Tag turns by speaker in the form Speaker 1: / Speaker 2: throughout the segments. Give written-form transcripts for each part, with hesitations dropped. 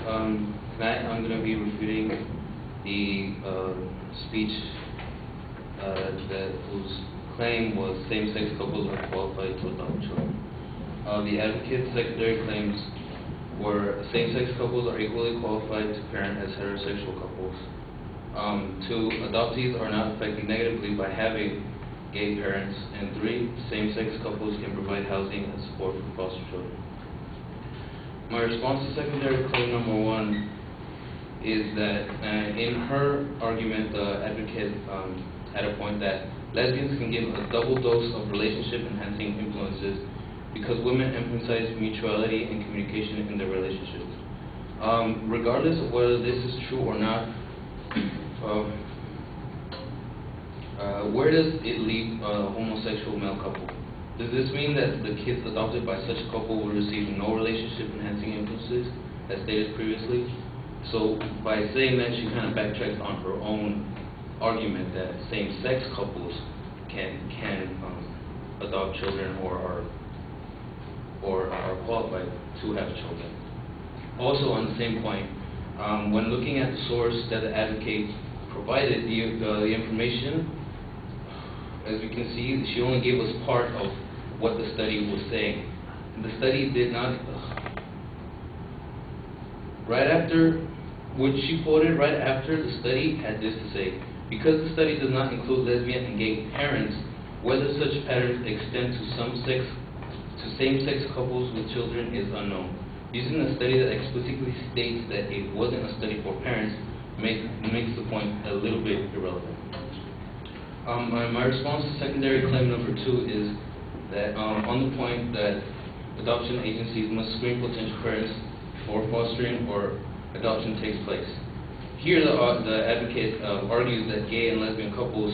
Speaker 1: Tonight I'm going to be refuting the speech whose claim was same-sex couples are qualified to adopt children. The advocate's secondary claims were same-sex couples are equally qualified to parent as heterosexual couples. Two, adoptees are not affected negatively by having gay parents. And three, same-sex couples can provide housing and support for foster children. My response to secondary claim number one is that in her argument, the advocate had a point that lesbians can give a double dose of relationship-enhancing influences because women emphasize mutuality and communication in their relationships. Regardless of whether this is true or not, where does it leave a homosexual male couple? Does this mean that the kids adopted by such a couple will receive no relationship-enhancing influences, as stated previously? So by saying that, she kind of backtracks on her own argument that same-sex couples can adopt children or are qualified to have children. Also, on the same point, when looking at the source that the advocate provided, the information, as we can see, she only gave us part of what the study was saying. The study did not, what she quoted right after the study had this to say: because the study does not include lesbian and gay parents, whether such patterns extend to same-sex couples with children is unknown. Using a study that explicitly states that it wasn't a study for parents makes the point a little bit irrelevant. My response to secondary claim number two is that on the point that adoption agencies must screen potential parents before fostering or adoption takes place. Here the advocate argues that gay and lesbian couples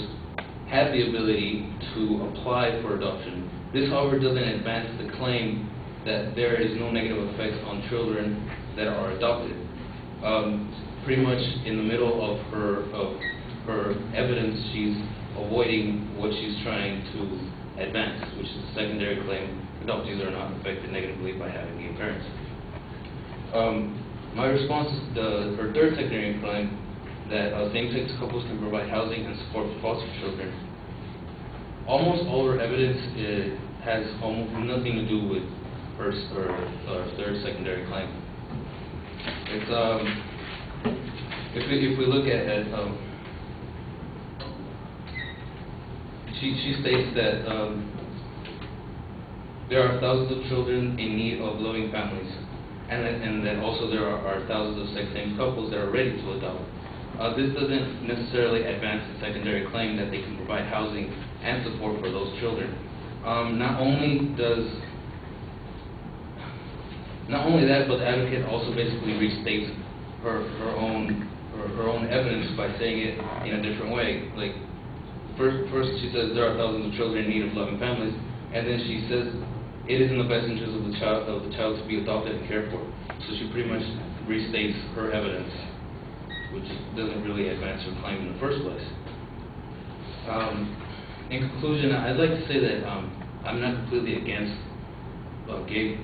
Speaker 1: have the ability to apply for adoption. This, however, doesn't advance the claim that there is no negative effects on children that are adopted. Pretty much in the middle of her evidence, she's avoiding what she's trying to advance, which is the secondary claim: adoptees are not affected negatively by having gay parents. My response is her third secondary claim, that same-sex couples can provide housing and support for foster children. Almost all her evidence has almost nothing to do with her third secondary claim. It's if we look at she states that there are thousands of children in need of loving families, and that also there are thousands of same couples that are ready to adopt. This doesn't necessarily advance the secondary claim that they can provide housing and support for those children. Not only that, but the advocate also basically restates her own evidence by saying it in a different way. Like first she says there are thousands of children in need of loving families, and then she says it is in the best interest of the child to be adopted and cared for. So she pretty much restates her evidence, which doesn't really advance her claim in the first place. In conclusion, I'd like to say that I'm not completely against gay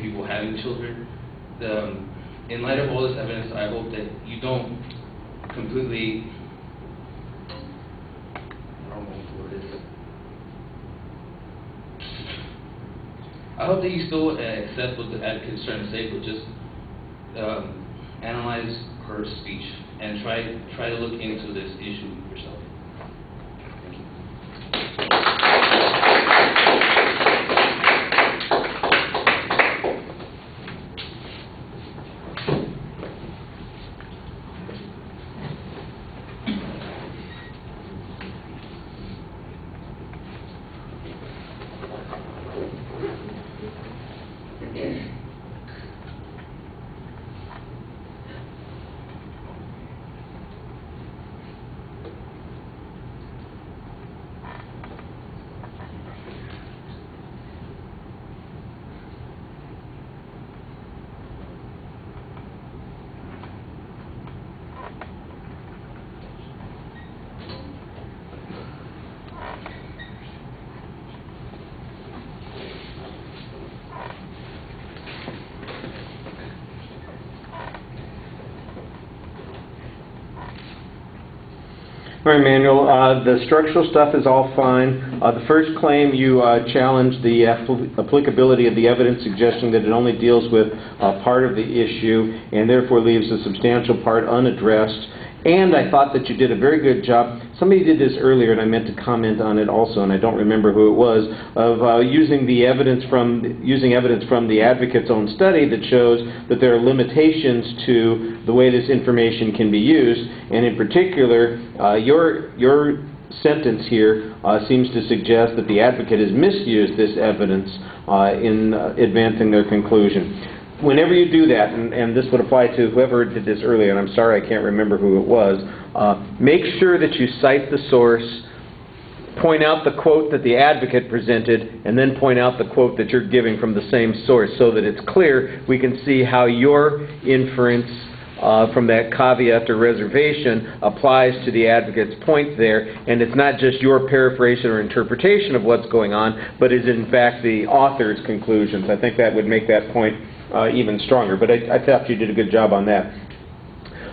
Speaker 1: people having children. In light of all this evidence, I hope that you don't completely, I hope that you still accept what the advocate is trying to say, but just analyze her speech and try to look into this issue yourself. Thank you.
Speaker 2: All right, Manuel, the structural stuff is all fine. The first claim, you challenged the applicability of the evidence, suggesting that it only deals with part of the issue and therefore leaves a substantial part unaddressed. And I thought that you did a very good job. Somebody did this earlier, and I meant to comment on it also, and I don't remember who it was, of using evidence from the advocate's own study that shows that there are limitations to the way this information can be used. And in particular, your sentence here seems to suggest that the advocate has misused this evidence in advancing their conclusion. Whenever you do that, and this would apply to whoever did this earlier, and I'm sorry I can't remember who it was, make sure that you cite the source, point out the quote that the advocate presented, and then point out the quote that you're giving from the same source so that it's clear we can see how your inference from that caveat or reservation applies to the advocate's point there, and it's not just your paraphrase or interpretation of what's going on, but is in fact the author's conclusions. I think that would make that point even stronger, but I thought you did a good job on that.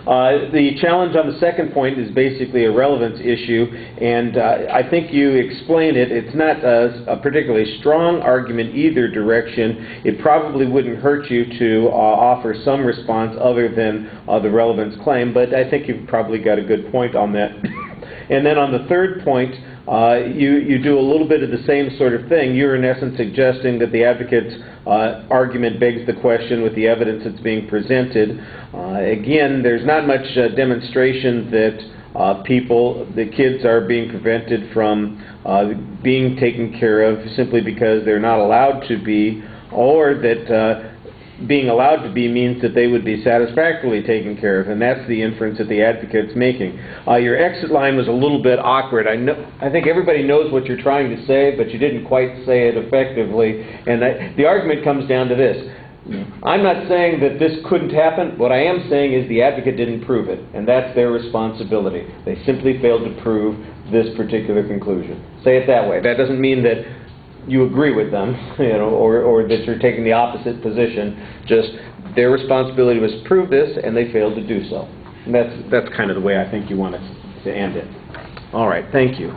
Speaker 2: The challenge on the second point is basically a relevance issue, and I think you explained it. It's not a particularly strong argument either direction. It probably wouldn't hurt you to offer some response other than the relevance claim, but I think you've probably got a good point on that. And then on the third point, you do a little bit of the same sort of thing. You're in essence suggesting that the advocate's argument begs the question with the evidence that's being presented. Again, there's not much demonstration that the kids are being prevented from being taken care of simply because they're not allowed to be, or that being allowed to be means that they would be satisfactorily taken care of, and that's the inference that the advocate's making. Your exit line was a little bit awkward. I think everybody knows what you're trying to say, but you didn't quite say it effectively, and the argument comes down to this. I'm not saying that this couldn't happen. What I am saying is the advocate didn't prove it, and that's their responsibility. They simply failed to prove this particular conclusion. Say it that way. That doesn't mean that you agree with them, or that you're taking the opposite position. Just their responsibility was to prove this, and they failed to do so. And that's kind of the way I think you want it to end it. All right, thank you.